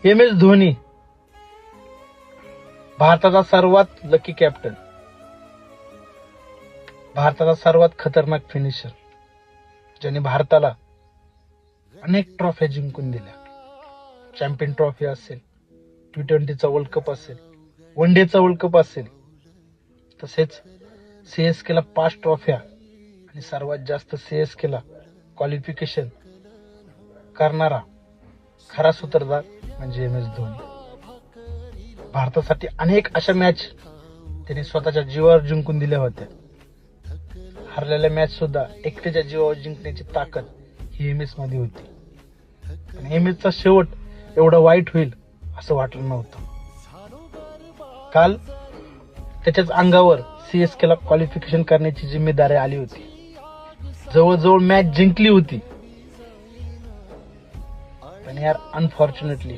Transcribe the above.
MS Dhoni, भारताचा सर्वात lucky captain, भारताचा सर्वात खतरनाक फिनिशर, ज्याने भारताला अनेक ट्रॉफ्या जिंकून दिल्या. चॅम्पियन ट्रॉफी असेल, T20चा वर्ल्ड कप असेल, वन डेचा वर्ल्ड कप असेल, तसेच CSKला 5 ट्रॉफ्या आणि सर्वात जास्त CSKला क्वालिफिकेशन करणारा खरा सूत्रधार म्हणजे MS धोनी. भारतासाठी अनेक अशा मॅच त्यांनी स्वतःच्या जीवावर जिंकून दिल्या होत्या. हरलेल्या मॅच सुद्धा एकट्याच्या जीवावर जिंकण्याची ताकद ही MS मध्ये होती. पण MS चा शेवट एवढा वाईट होईल असं वाटलं नव्हतं. काल त्याच्याच अंगावर CSKला क्वालिफिकेशन करण्याची जिम्मेदारी आली होती. जवळजवळ मॅच जिंकली होती, पण यार अनफॉर्च्युनेटली